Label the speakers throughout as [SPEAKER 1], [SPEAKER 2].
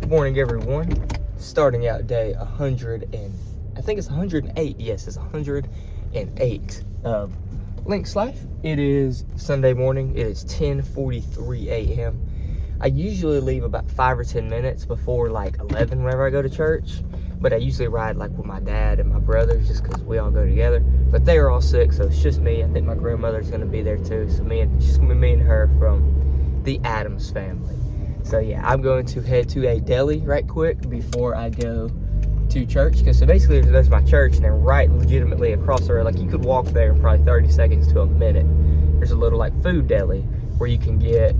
[SPEAKER 1] Good morning, everyone. Starting out day 100 and I think it's 108. Yes, it's 108 of Linc's life. It is Sunday morning. It is 10:43 a.m. I usually leave about 5 or 10 minutes before like 11 whenever I go to church, but I usually ride like with my dad and my brothers just because we all go together. But they are all sick, so it's just me. I think my grandmother's gonna be there too, so it's just gonna be me and her from the Adams family. So yeah, I'm going to head to a deli right quick before I go to church, because so basically there's my church, and then right legitimately across the road, like you could walk there in probably 30 seconds to a minute, there's a little like food deli where you can get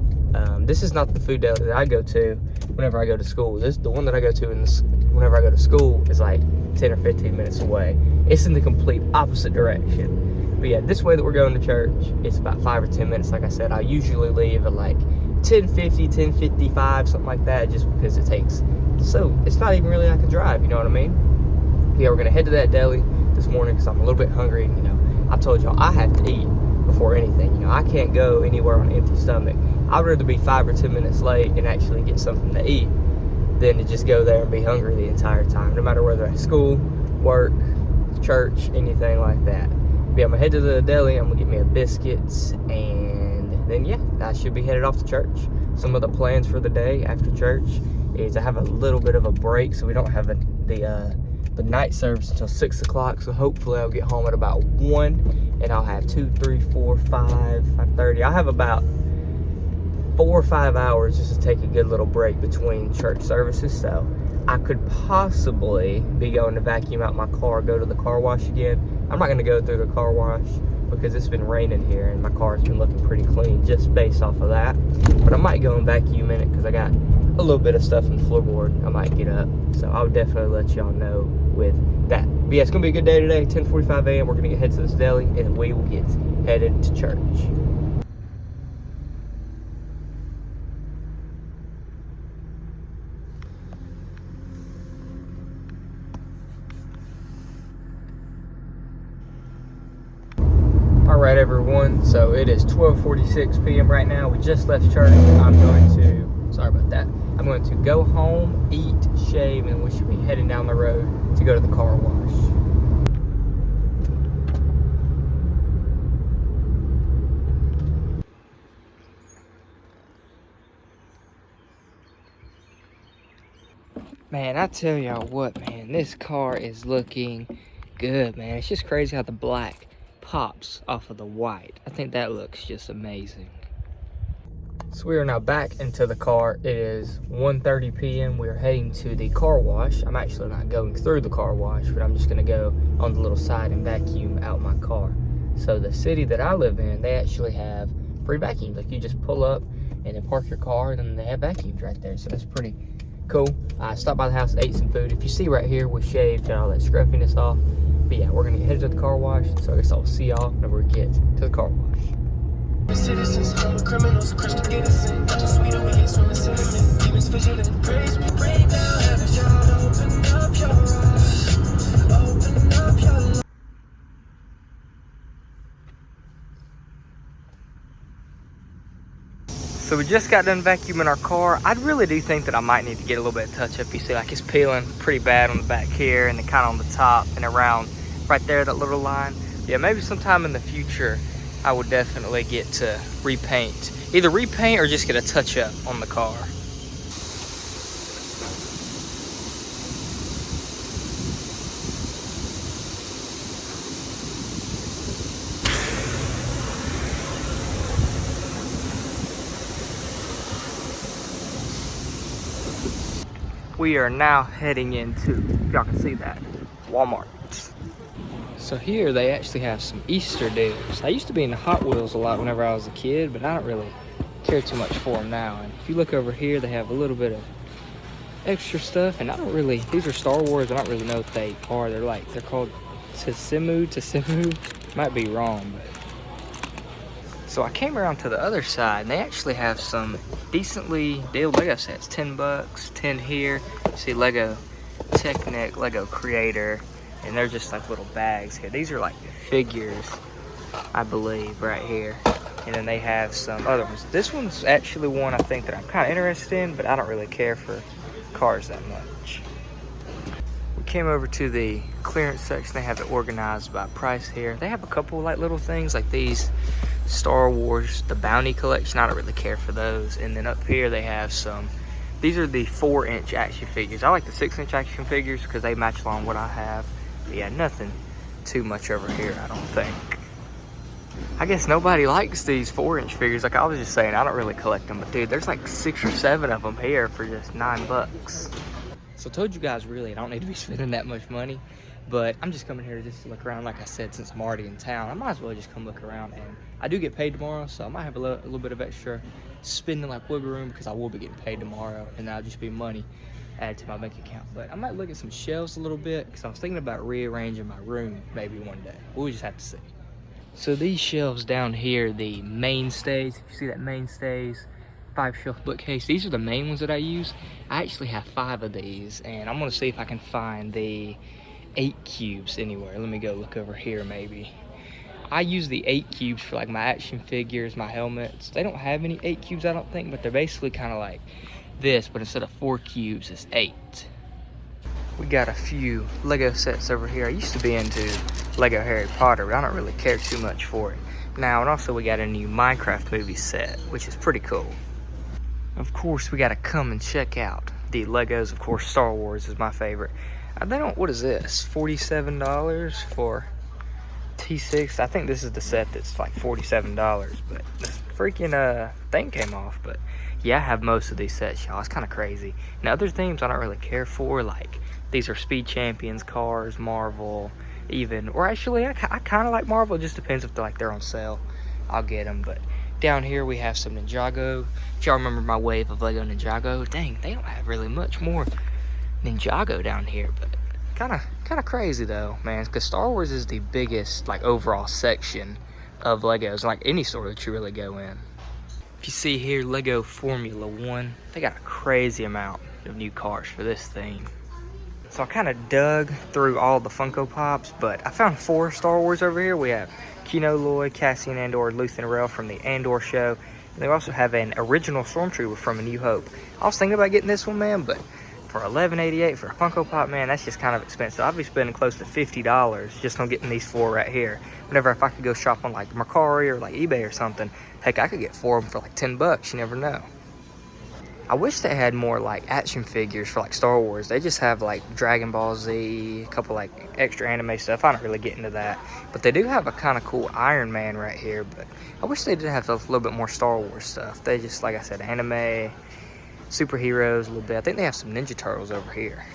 [SPEAKER 1] this is not the food deli that I go to whenever I go to school. This the one that I go to whenever I go to school is like 10 or 15 minutes away. It's in the complete opposite direction. But yeah, this way that we're going to church, it's about 5 or 10 minutes. Like I said, I usually leave at like 10:50, 10:55, something like that, just because it takes, so it's not even really like a drive, you know what I mean? Yeah, we're gonna head to that deli this morning because I'm a little bit hungry, and I told y'all I have to eat before anything. I can't go anywhere on an empty stomach. I'd rather be 5 or 10 minutes late and actually get something to eat than to just go there and be hungry the entire time, no matter whether at school, work, church, anything like that. But yeah, I'm gonna head to the deli. I'm gonna get me a biscuits, and then yeah, I should be headed off to church. Some of the plans for the day after church is I have a little bit of a break, so we don't have the night service until 6 o'clock. So hopefully I'll get home at about 1, and I'll have 2, 3, 4, 5, 5:30. I'll have about 4 or 5 hours just to take a good little break between church services. So I could possibly be going to vacuum out my car, go to the car wash again. I'm not gonna go through the car wash because it's been raining here and my car's been looking pretty clean just based off of that. But I might go and vacuum in it because I got a little bit of stuff in the floorboard I might get up. So I'll definitely let y'all know with that. But yeah, it's gonna be a good day today. 10:45 a.m. We're gonna head to this deli, and we will get headed to church. All right, everyone, so it is 12:46 p.m. right now. We just left church. I'm going to go home, eat, shave, and we should be heading down the road to go to the car wash. Man, I tell y'all what, man, this car is looking good, man. It's just crazy how the black pops off of the white. I think that looks just amazing. So we are now back into the car. It is 1:30 p.m. We're heading to the car wash. I'm actually not going through the car wash, but I'm just gonna go on the little side and vacuum out my car. So the city that I live in, they actually have free vacuums. Like you just pull up and then park your car, and then they have vacuums right there. So that's pretty cool. I stopped by the house, ate some food. If you see right here, we shaved all that scruffiness off. But yeah, we're gonna head to the car wash. So I guess I'll see y'all whenever we get to the car wash. Citizens, home of criminals, Christian innocent, got the sweet over here, swimming cinnamon, demons vigilant, praise me, break down heaven, child, open up your eyes, open up your life. So we just got done vacuuming our car. I really do think that I might need to get a little bit of touch up. You see, like it's peeling pretty bad on the back here, and then kind of on the top and around right there, that little line. Yeah, maybe sometime in the future, I would definitely get to repaint. Either repaint or just get a touch up on the car. We are now heading into, if y'all can see that, Walmart. So here they actually have some Easter deals. I used to be in the Hot Wheels a lot whenever I was a kid, but I don't really care too much for them now. And if you look over here, they have a little bit of extra stuff, and I don't really, these are Star Wars, I don't really know what they are. They're called Tasimu. Might be wrong, but. So I came around to the other side, and they actually have some decently deal Lego sets. 10 bucks, 10 here. See Lego Technic, Lego Creator, and they're just like little bags here. These are like figures, I believe, right here. And then they have some other ones. This one's actually one I think that I'm kind of interested in, but I don't really care for cars that much. We came over to the clearance section. They have it organized by price here. They have a couple like little things like these Star Wars, the Bounty collection. I don't really care for those. And then up here they have some, these are the 4-inch action figures. I like the 6-inch action figures because they match along what I have. But yeah, nothing too much over here, I don't think. I guess nobody likes these 4-inch figures. Like I was just saying, I don't really collect them, but dude, there's like 6 or 7 of them here for just $9. So I told you guys really I don't need to be spending that much money, but I'm just coming here just to look around. Like I said, since I'm already in town, I might as well just come look around. And I do get paid tomorrow, so I might have a little bit of extra spending like wiggle room because I will be getting paid tomorrow, and that'll just be money added to my bank account. But I might look at some shelves a little bit because I was thinking about rearranging my room maybe one day. We'll just have to see. So these shelves down here, the mainstays, if you see that mainstays 5-shelf bookcase, these are the main ones that I use. I actually have 5 of these, and I'm gonna see if I can find the 8 cubes anywhere. Let me go look over here maybe. I use the 8 cubes for like my action figures, my helmets. They don't have any 8 cubes, I don't think, but they're basically kind of like this, but instead of 4 cubes, it's 8. We got a few Lego sets over here. I used to be into Lego Harry Potter, but I don't really care too much for it now. And also we got a new Minecraft movie set, which is pretty cool. Of course, we got to come and check out the Legos. Of course, Star Wars is my favorite. They don't, what is this? $47 for T6. I think this is the set that's like $47, but the freaking thing came off. But yeah, I have most of these sets, y'all. It's kind of crazy. Now, other themes I don't really care for, like these are Speed Champions cars, Marvel, even, or actually I kind of like Marvel. It just depends if they're on sale. I'll get them. But down here we have some Ninjago. If y'all remember my wave of Lego Ninjago, dang, they don't have really much more Ninjago down here, but kind of crazy though, man, because Star Wars is the biggest like overall section of Legos, like any store that you really go in. If you see here, Lego Formula 1, they got a crazy amount of new cars for this theme. So I kind of dug through all the Funko Pops, but I found 4 Star Wars over here. We have Kino Loy, Cassian Andor, Luthen Rail from the Andor show. And they also have an original Stormtrooper from A New Hope. I was thinking about getting this one, man, but for $11.88 for a Funko Pop, man, that's just kind of expensive. I'll be spending close to $50 just on getting these 4 right here. Whenever if I could go shop on like Mercari or like eBay or something, heck, I could get 4 of them for like $10. You never know. I wish they had more like action figures for like Star Wars. They just have like Dragon Ball Z, a couple like extra anime stuff. I don't really get into that, but they do have a kind of cool Iron Man right here. But I wish they did have a little bit more Star Wars stuff. They just, like I said, anime, superheroes a little bit. I think they have some Ninja Turtles over here.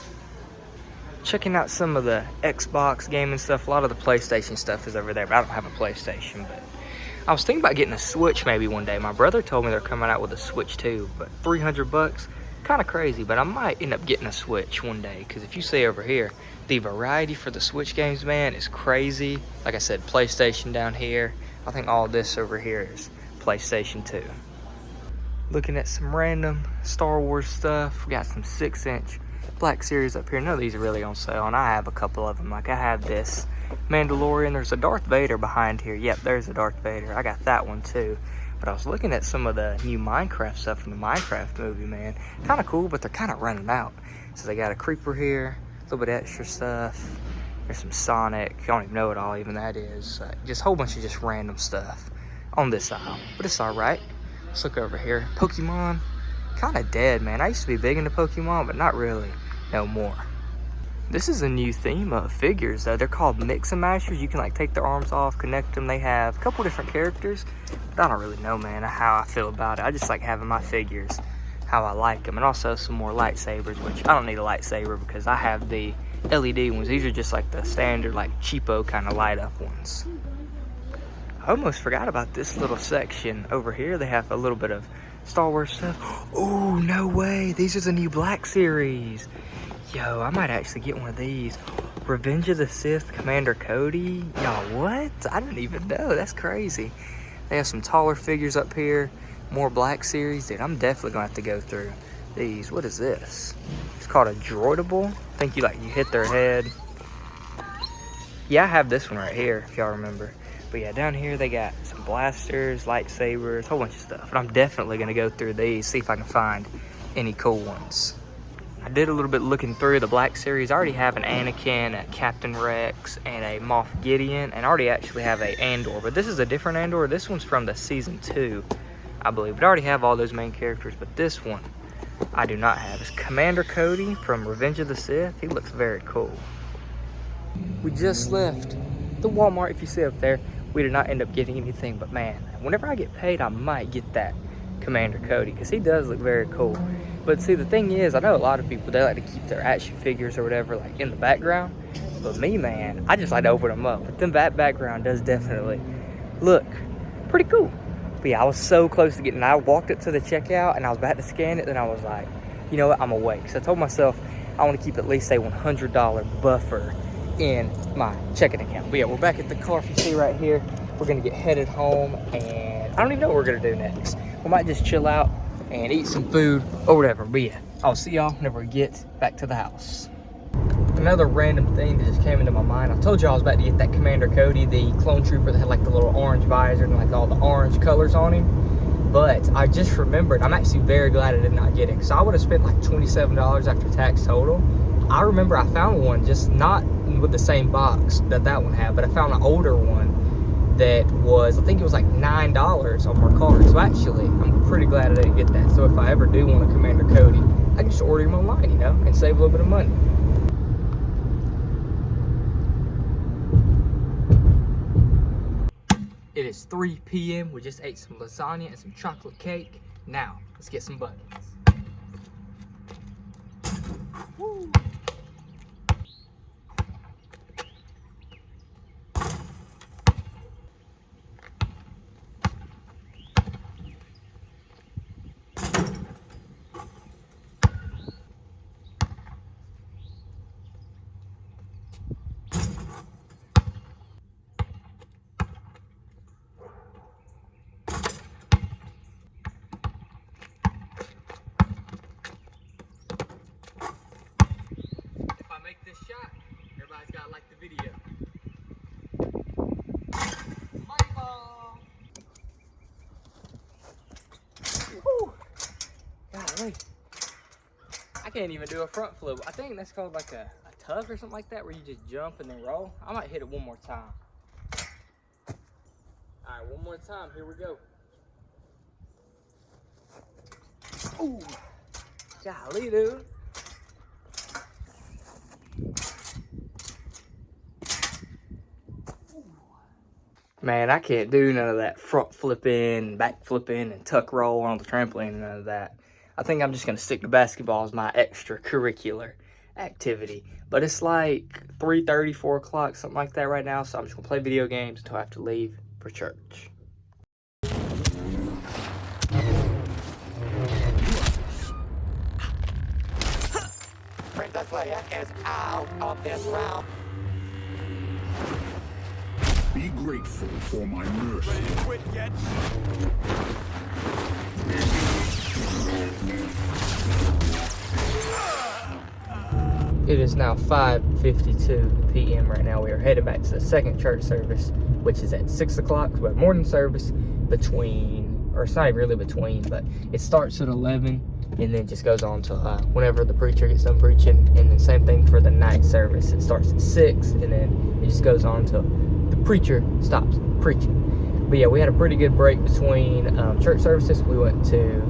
[SPEAKER 1] Checking out some of the Xbox gaming stuff. A lot of the PlayStation stuff is over there, but I don't have a PlayStation. But I was thinking about getting a Switch maybe one day. My brother told me they're coming out with a Switch too, but $300, kind of crazy. But I might end up getting a Switch one day, because if you see over here, the variety for the Switch games, man, is crazy. Like I said, PlayStation down here. I think all this over here is PlayStation 2. Looking at some random Star Wars stuff. We got some 6-inch Black Series up here. None of these are really on sale, and I have a couple of them. Like I have this Mandalorian. There's a Darth Vader behind here. Yep, there's a Darth Vader. I got that one too. But I was looking at some of the new Minecraft stuff from the Minecraft movie, man. Kind of cool, but they're kind of running out. So they got a creeper here, a little bit of extra stuff. There's some Sonic. I don't even know what all even that is. Just a whole bunch of just random stuff on this aisle. But it's all right. Let's look over here. Pokemon, kind of dead, man. I used to be big into Pokemon, but not really no more. This is a new theme of figures, though. They're called Mix and Mashers. You can like take their arms off, connect them. They have a couple different characters, but I don't really know, man, how I feel about it. I just like having my figures how I like them. And also some more lightsabers, which I don't need a lightsaber because I have the LED ones. These are just like the standard, like cheapo kind of light up ones. I almost forgot about this little section over here. They have a little bit of Star Wars stuff. Oh, no way. These are the new Black Series. Yo, I might actually get one of these. Revenge of the Sith Commander Cody. Y'all, what? I didn't even know. That's crazy. They have some taller figures up here. More Black Series. Dude, I'm definitely going to have to go through these. What is this? It's called a droidable. I think you hit their head. Yeah, I have this one right here, if y'all remember. But yeah, down here they got some blasters, lightsabers, a whole bunch of stuff. But I'm definitely going to go through these, see if I can find any cool ones. I did a little bit looking through the Black Series. I already have an Anakin, a Captain Rex, and a Moff Gideon, and I already actually have a Andor, but this is a different Andor. This one's from the season 2, I believe. But I already have all those main characters, but this one I do not have. It's Commander Cody from Revenge of the Sith. He looks very cool. We just left the Walmart, if you see up there. We did not end up getting anything, but man, whenever I get paid, I might get that Commander Cody, because he does look very cool. But see, the thing is, I know a lot of people, they like to keep their action figures or whatever like in the background, but me, man, I just like to open them up. But then that background does definitely look pretty cool. But yeah, I was so close to getting it. I walked it to the checkout and I was about to scan it, then I was like, you know what, I'm awake. So I told myself I want to keep at least a $100 buffer in my checking account. But yeah, we're back at the car. If you see right here, we're gonna get headed home, and I don't even know what we're gonna do next. We might just chill out and eat some food or whatever. But yeah, I'll see y'all whenever we get back to the house. Another random thing that just came into my mind. I told you I was about to get that Commander Cody, the clone trooper that had like the little orange visor and like all the orange colors on him. But I just remembered, I'm actually very glad I did not get it, because I would have spent like $27 after tax total. I remember I found one, just not with the same box that one had, but I found an older one that was, I think it was like $9 on my card. So actually, I'm pretty glad I didn't get that. So if I ever do want a Commander Cody, I can just order him online, you know, and save a little bit of money. It is 3 p.m. We just ate some lasagna and some chocolate cake. Now, let's get some buttons. Woo. This shot, everybody's got to like the video. Money ball. Woo. Golly. I can't even do a front flip. I think that's called like a tug or something like that, where you just jump and then roll. I might hit it one more time. All right, one more time. Here we go. Ooh. Golly, dude. Man, I can't do none of that front flipping, back flipping, and tuck roll on the trampoline and none of that. I think I'm just going to stick to basketball as my extracurricular activity. But it's like 3:30, 4 o'clock, something like that right now. So I'm just going to play video games until I have to leave for church.
[SPEAKER 2] Princess Leia is out of this realm.
[SPEAKER 3] Be grateful for my mercy.
[SPEAKER 2] Ready to quit yet?
[SPEAKER 1] It is now 5:52 p.m. right now. We are headed back to the second church service, which is at 6 o'clock. We have morning service between, or it's not even really between, but it starts at 11 and then just goes on to whenever the preacher gets done preaching. And then same thing for the night service. It starts at 6 and then it just goes on till the preacher stops preaching. But yeah, we had a pretty good break between church services. We went to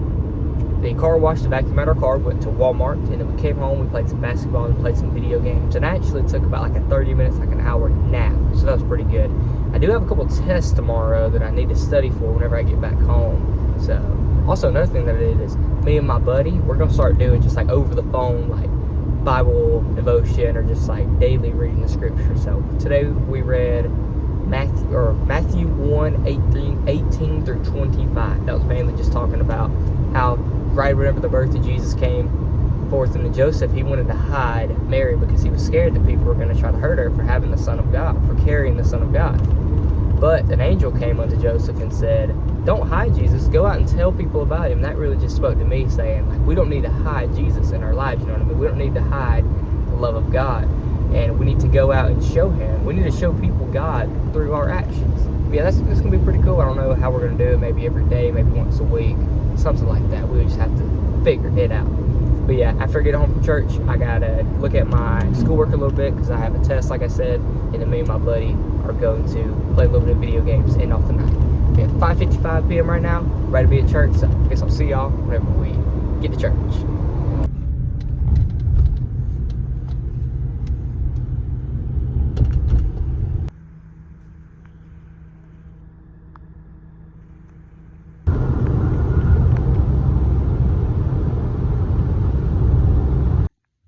[SPEAKER 1] the car wash to vacuum out our car, went to Walmart, and then we came home, we played some basketball and played some video games. And I actually took about like a 30 minutes, like an hour nap, so that was pretty good. I do have a couple tests tomorrow that I need to study for whenever I get back home. So, also another thing that I did is, me and my buddy, we're gonna start doing just like over the phone, like Bible devotion or just like daily reading the scripture. So today we read Matthew 1:18 through 25. That was mainly just talking about how right whenever the birth of Jesus came forth into Joseph, he wanted to hide Mary because he was scared that people were going to try to hurt her for having the Son of God, for carrying the Son of God. But an angel came unto Joseph and said, don't hide Jesus, go out and tell people about him. That really just spoke to me, saying, like, we don't need to hide Jesus in our lives, you know what I mean? We don't need to hide the love of God. And we need to go out and show him. We need to show people God through our actions. But yeah, that's going to be pretty cool. I don't know how we're going to do it. Maybe every day, maybe once a week, something like that. We just have to figure it out. But But yeah, after I get home from church, I gotta look at my schoolwork a little bit because I have a test, like I said, and then me and my buddy are going to play a little bit of video games and off the night. Yeah, 5:55 p.m. right now, ready to be at church, so I guess I'll see y'all whenever we get to church.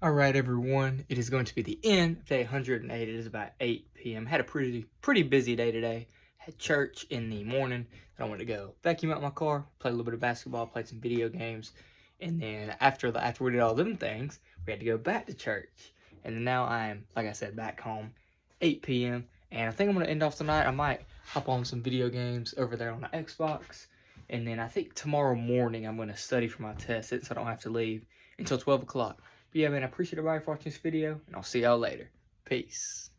[SPEAKER 1] All right, everyone, it is going to be the end of day 108. It is about 8 p.m. Had a pretty busy day today. Had church in the morning. I wanted to go vacuum out my car, play a little bit of basketball, play some video games, and then after we did all them things, we had to go back to church. And now I am, like I said, back home, 8 p.m. And I think I'm gonna end off tonight. I might hop on some video games over there on the Xbox, and then I think tomorrow morning I'm gonna study for my test since I don't have to leave until 12 o'clock. But yeah, man, I appreciate everybody for watching this video, and I'll see y'all later. Peace.